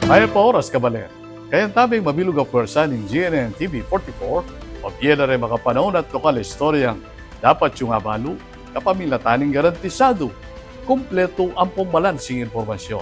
May pa oras kabaler. Kaya tabing mabilog ang pwersa ng GNN TV 44 o piye na rin makapanahon at lokal istoryang dapat yung abalo kapamilataning garantisado. Kompleto ang pambalansing informasyon.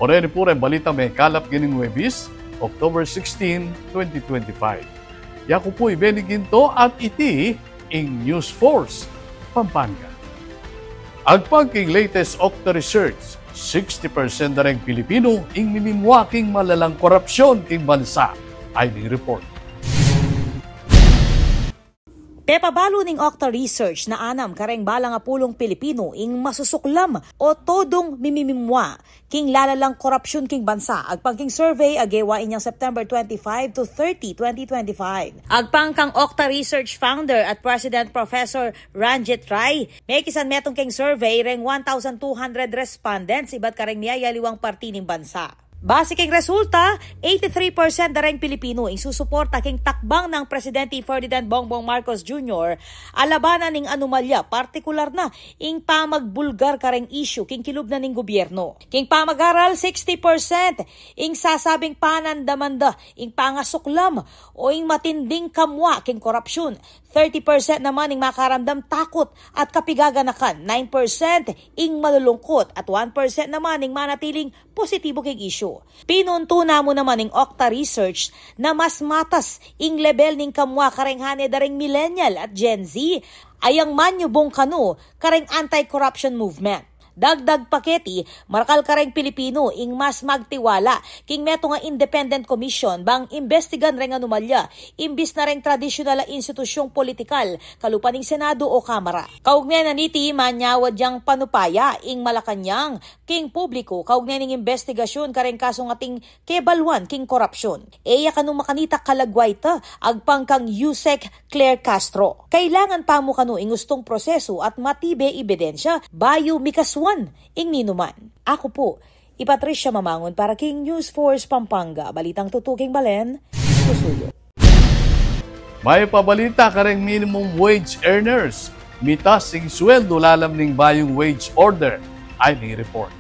O rin po rin balita may kalap gining Webis, October 16, 2025. Yaku po'y Beniginto at iti in News Force, Pampanga. Agpagking latest Okta research, 60% na rin Pilipino ing minimwaking malalang korupsyon king bansa ay ni-report. Pepabalo ning Okta Research na anam kareng balang apulong Pilipino ing masusuklam o todong mimimimwa king lalalang korupsyon king bansa. Agpang survey agewa inyang September 25 to 30, 2025. Agpang kang Okta Research founder at President Professor Ranjit Rai, may kisan metong king survey reng 1,200 respondents iba't kareng miyayaliwang parti ning bansa. Base king resulta, 83% na rin Pilipino ang susuporta king takbang ng Presidente Ferdinand Bongbong Marcos Jr. alabanan ning anomalya, partikular na ing pamagbulgar kareng issue king kilub na ning gobyerno. King pamagaral, 60% ing sasabing panandamanda ing pangasuklam o ing matinding kamwa king korupsyon. 30% naman ing makaramdam takot at kapigaganakan, 9% ing malulungkot at 1% naman ing manatiling positibo king issue. Pinuntuna mo naman ing Okta Research na mas matas ing level ning kamwa kareng hane daring millennial at Gen Z ayang manyubong kanu kareng anti-corruption movement. Dagdag paketi, marakal kareng Pilipino ing mas magtiwala king meto nga independent commission bang investigan reng anomalya imbis na reng tradisyonal na institusyong politikal kalupaning Senado o Kamara. Kaugnay na niti manyawad yang panupaya ing Malacanang king publiko kaugnay ning investigasyon kareng kaso nga ting kebalwan king korupsyon. Eya kanu makanita kalagway ta agpang kang Yusek Claire Castro. Kailangan pa mo kanu ing gustong proseso at matibe ebidensya bayo mikaswan ing ninuman. Ako po, Patricia Mamangon para king News Force Pampanga. Balitang tutuking balen, susuyo. May pabalita kareng minimum wage earners. Mitas sing sweldo lalam ning bayong wage order ay ni-report.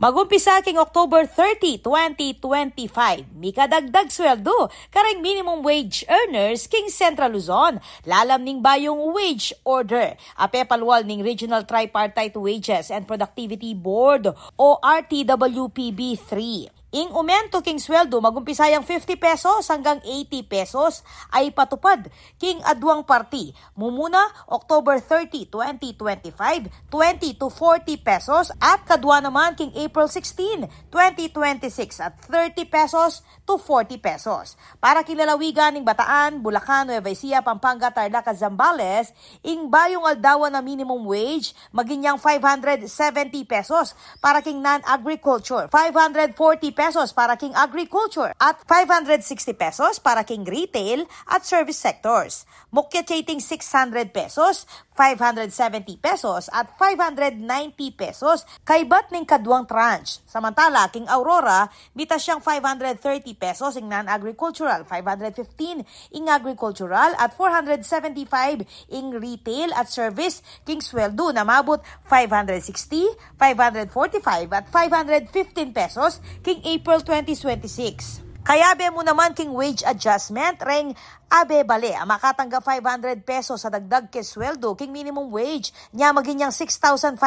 Magumpisa king October 30, 2025, mikadagdag sweldo kareng minimum wage earners king Central Luzon. Lalam ning bayong wage order. Apepalwal ning Regional Tripartite Wages and Productivity Board o RTWPB 3. Ing umento king sweldo magumpisayang 50 pesos hanggang 80 pesos ay patupad king adwang parti. Mumuna October 30, 2025, 20 to 40 pesos at kadwa naman king April 16, 2026 at 30 pesos to 40 pesos. Para kilalawigan ning Bataan, Bulacan, Nueva Ecija, Pampanga, Tarlac, Zambales, ing bayong aldawan na minimum wage maginyang 570 pesos para king non-agriculture, 540 pesos para king agriculture at 560 pesos para king retail at service sectors. Mukya chating 600 pesos, 570 pesos at 590 pesos kay bat ning kadwang tranche. Samantala, king Aurora, mitas siyang 530 pesos ing non-agricultural, 515 ing agricultural at 475 ing retail at service. King sweldo na mabot 560, 545 at 515 pesos king April 2026. Kaya be mo naman king wage adjustment reng abe bale makatanggap 500 pesos sa dagdag ke sweldo king minimum wage nya maginyang 6,500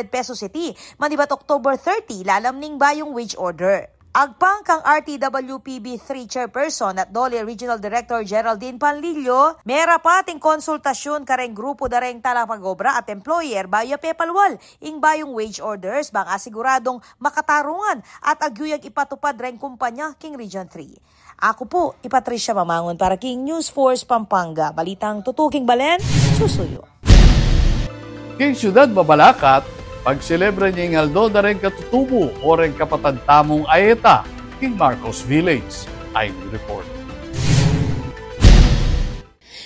pesos iti manibat October 30 lalam ning bayong wage order. Agpang kang RTWPB 3 Chairperson at Dole Regional Director Geraldine Panlillo, mera pating konsultasyon kareng grupo dareng talapagobra at employer bayo pepalwal ing bayong wage orders bang asiguradong makatarungan at agyuyag ipatupad reng kumpanya king Region 3. Ako po, Patricia Mamangon para king News Force Pampanga. Balitang tutuking balen, susuyo. King Siyudad Babalacat, pagselebra niya ng aldo na rin katutubo o rin kapatagtamong ayeta king Marcos Village ay report.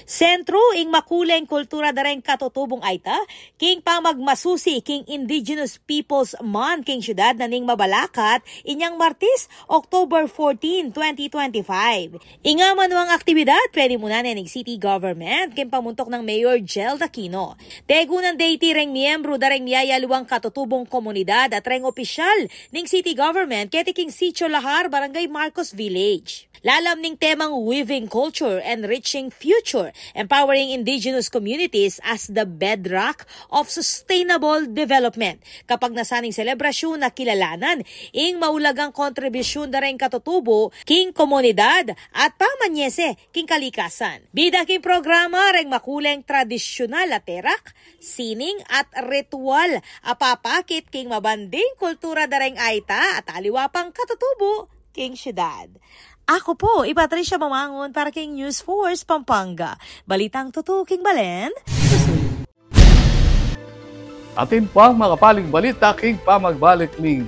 Sentro ing makuleng kultura dareng katutubong aita, king pamagmasusi king Indigenous Peoples Month king syudad na ning Mabalacat, inyang Martis, October 14, 2025. Inga manuang aktibidad, pwede muna ning city government, king pamuntok ng Mayor Jel Aquino. Tegunan deiti reng miyembro dareng miyayaluang katutubong komunidad at reng opisyal ning city government, keti king Sitio Lahar, Barangay Marcos Village. Lalam ning temang Weaving Culture, Enriching Future, Empowering Indigenous Communities as the Bedrock of Sustainable Development. Kapag nasaning selebrasyon na kilalanan, ing maulagang kontribusyon na rin katutubo, king komunidad at pamanyese king kalikasan. Bida king programa ring makuleng tradisyonal at terak, sining at ritual, apapakit king mabanding kultura dareng aita at aliwapang katutubo king syudad. Ako po, Patricia Mamangon para king News Force Pampanga. Balitang totoo king Balen. Atin po ang mga paling balita king pamagbalik ning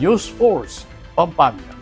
News Force Pampanga.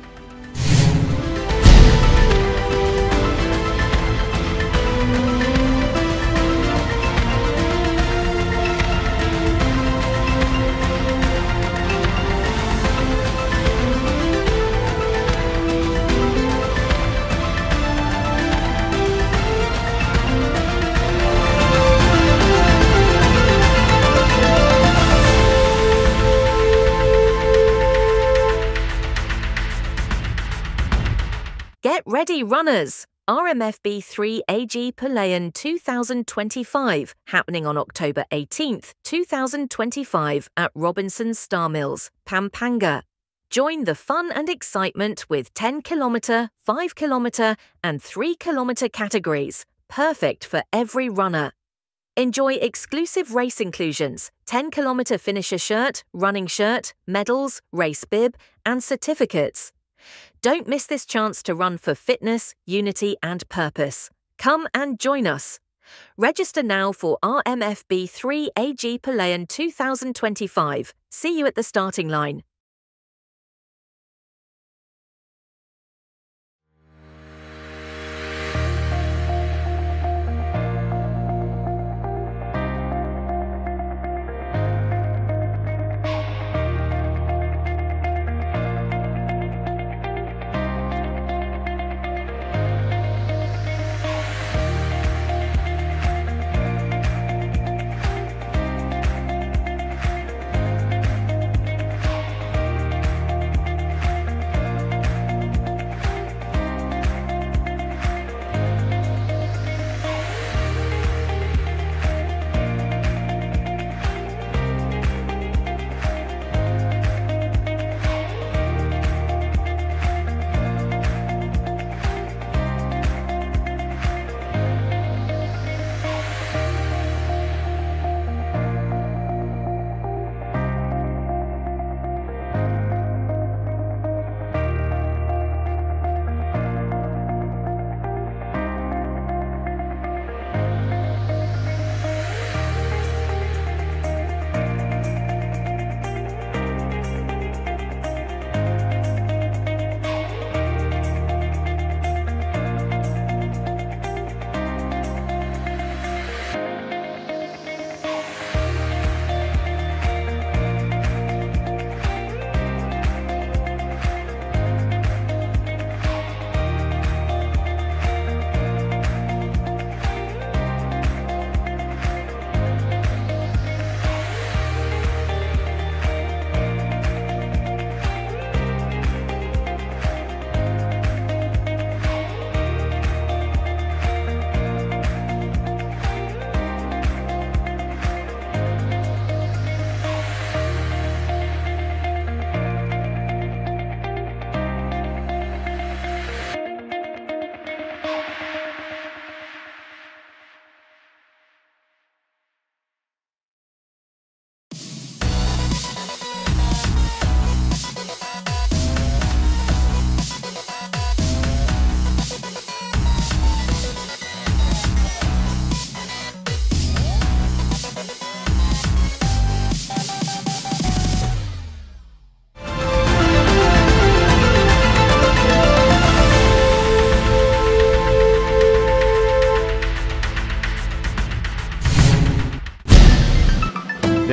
Get ready, runners! RMFB 3 AG Palayan 2025, happening on October 18th, 2025 at Robinson Star Mills, Pampanga. Join the fun and excitement with 10-kilometre, 5-kilometre and 3-kilometre categories, perfect for every runner. Enjoy exclusive race inclusions, 10-kilometre finisher shirt, running shirt, medals, race bib and certificates. Don't miss this chance to run for fitness, unity and purpose. Come and join us. Register now for RMFB 3 AG Palayan 2025. See you at the starting line.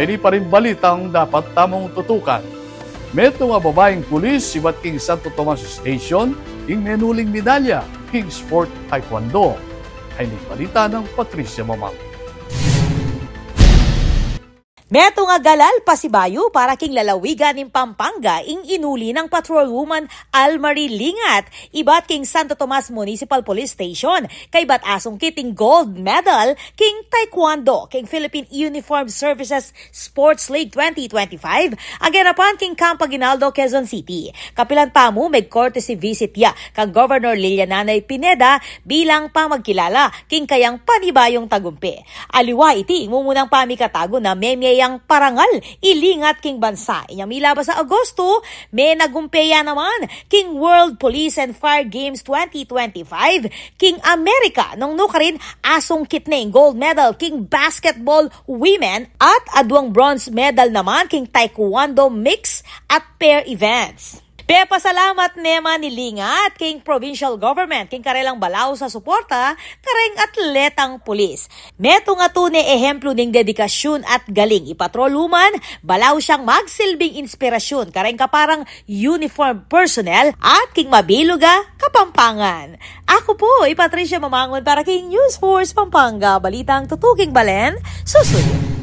May pa rin balitang dapat tamang tutukan. Meto nga babaeng pulis sibat king Santo Tomas Station ing menuling medalya king Sport Taekwondo. Ay balita ng Patricia Mamang. Meto nga galal pasibayo para king lalawigan ng Pampanga ing inuli ng patrolwoman Almarie Lingat ibat king Santo Tomas Municipal Police Station kay bat asong kiting gold medal king Taekwondo king Philippine Uniformed Services Sports League 2025 agarapan king Camp Aguinaldo, Quezon City. Kapilan pa mo may courtesy visit ya kang Governor Lilianay Pineda bilang pamagkilala king kayang panibayong tagumpi. Aliwa iti mumunang pamikatago na memyayang parangal ilingat king bansa. Inyang milabas sa Agosto, may nagumpeya naman king World Police and Fire Games 2025 king America nung nukarin asong kitneng gold medal king basketball women at adwang bronze medal naman king taekwondo mix at pair events. Pasalamat naman ni Lingat king provincial government king karelang balaw sa suporta kareng atletang pulis. Meto nga tune ehemplo ning dedikasyon at galing ipatroluman, balaw siyang magsilbing inspirasyon kareng kaparang uniform personnel at king mabiluga Kapampangan. Ako po, Patricia Mamangon para king News Force Pampanga, balitang tutuking balen, susunod.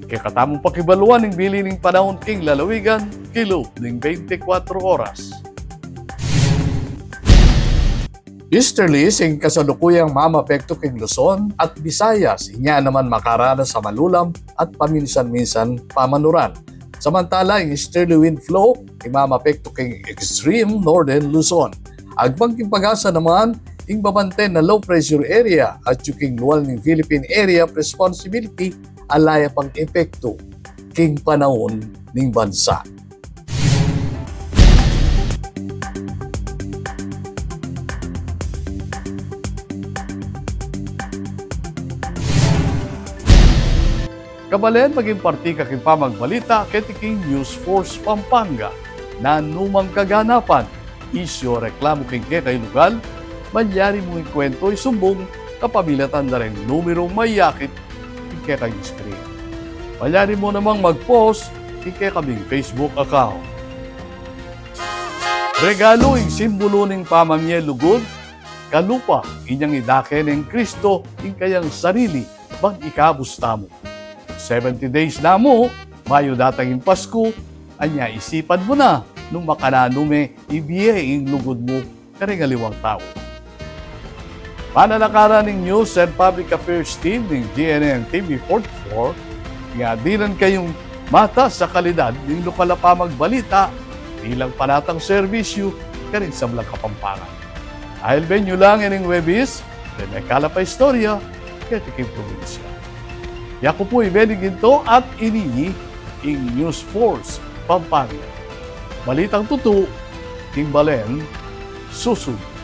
Kaya katamong pakibaluan ng bili ng panahon king lalawigan, kilo ng 24 oras. Easterly sing kasalukuyang mamapekto king Luzon at Visayas, inya naman makaranas sa malulam at paminsan-minsan pamanuran. Samantala, ang easterly wind flow, imamapekto king extreme northern Luzon. Agbang king pag-asa naman, ing babante na low pressure area at yung luwal ng Philippine Area of Responsibility alaya pang epekto king panahon ng bansa. Kabalen maging parti kaking pamagbalita ketiking News Force Pampanga na numang kaganapan isyo reklamo king kay lugal manyari mong ikwento isumbong kapamilatan na rin numero mayakit kaya kayong screen. Manyari mo namang mag-post kaya kaming Facebook account. Regalo yung simbolo ng pamamye lugod, kalupa inyang idake ng Kristo yung kayang sarili bang ikabusta mo. 70 days na mo, mayo datang yung Pasko, anya isipan mo na nung makananume ibiye yung lugod mo karengaliwang tao. Panalakaran ng News and Public Affairs Team ng GNN TV 44, nga dinan kayong mata sa kalidad ng lokal na pamagbalita bilang panatang serbisyo ka rin sa Blang Kapampangan. Dahil benyo lang ining webis, may kalapa istorya, kaya tiking probinsya. Yako po ibeniginto at iningi ing News Force Pampanga. Balitang tutu, king balen, susunod.